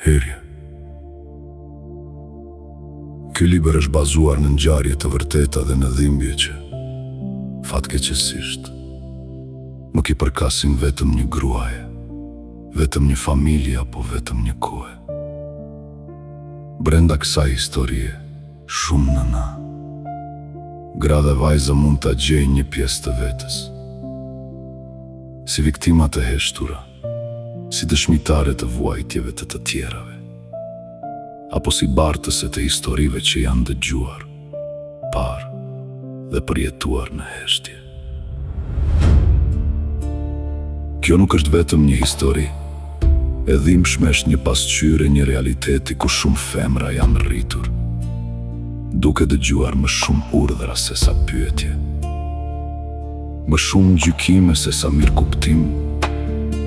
Hyrje. Ky libër është bazuar në ngjarje të vërteta dhe në dhimbje që, fatkeqësisht, nuk i përkasin vetëm një gruaje, vetëm një familje apo vetëm një kohe. Brenda kësaj historie, shumë nëna, gra dhe vajza mund ta gjejnë një pjesë të vetes, si viktima të heshtura, si dëshmitare të vuajtjeve të tjerave, apo si bartëse të historive që janë dëgjuar, parë dhe përjetuar në heshtje. Kjo nuk është vetëm një histori, e dhimbshme është një pasqyrë e një realiteti ku shumë femra janë rritur, duke dëgjuar më shumë urdhra se sa pyetje, më shumë gjykime se sa mirëkuptim,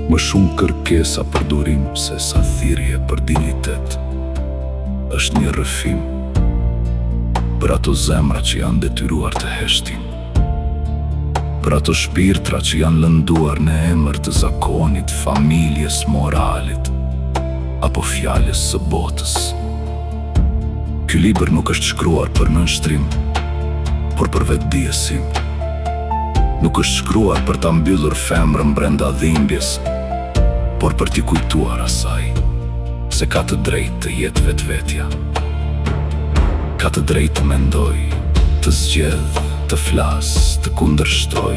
më shumë kërkesa për durim se sa thirrje për dinjitet. Është një rrëfim për ato zemra që janë detyruar të heshtin, për ato shpirtra që janë lënduar në emër të zakonit, familjes, moralit apo fjalës së botës. Ky libër nuk është shkruar për nënshtrim, por për vetëdijësim. Nuk është shkruar për ta mbyllur femrën brenda dhimbjes, por për t'i kujtuar asaj se ka të drejtë të jetë vetvetja. Ka të drejtë të mendoj, të zgjedh, të flas, të kundërshtoj,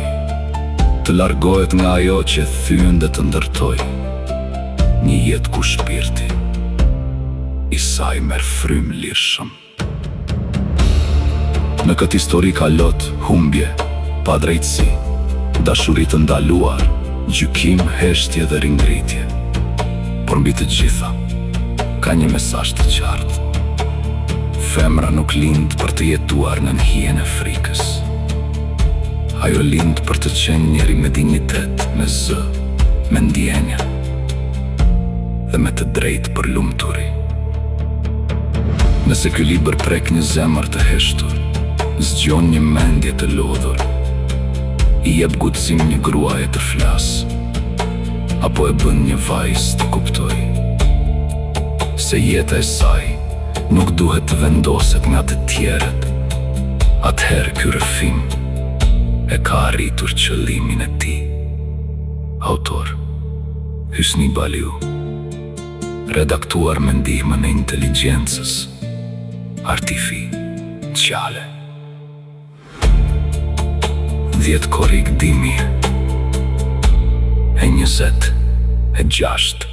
të largohet nga ajo që thyn dhe të ndërtoj. Një jetë ku shpirti i saj merr frym lirshëm. Në këtë histori ka lot, humbje, padrejtësi, dashuri të ndaluar, gjykim, heshtje dhe ringritje. Por mbi të gjitha, ka një mesazh të qartë. Femra nuk lind për të jetuar në hijen e frikës. Ajo lind për të qenë njeri me dinjitet, me zë, me ndjenja dhe me të drejtë për lumturi. Nëse ky libër prek një zemër të heshtur, zgjon një mendje të lodhur, i jep gutësim një gruaje të flas, apo e bën një vajzë të kuptoj se jeta e saj nuk duhet të vendoset nga të tjerët, atëherë ky rrëfim e ka arritur qëllimin e tij. Autor: Hysni Baliu. Redaktuar me ndihmën e inteligjencës artificiale. 10 korrigdimi e 26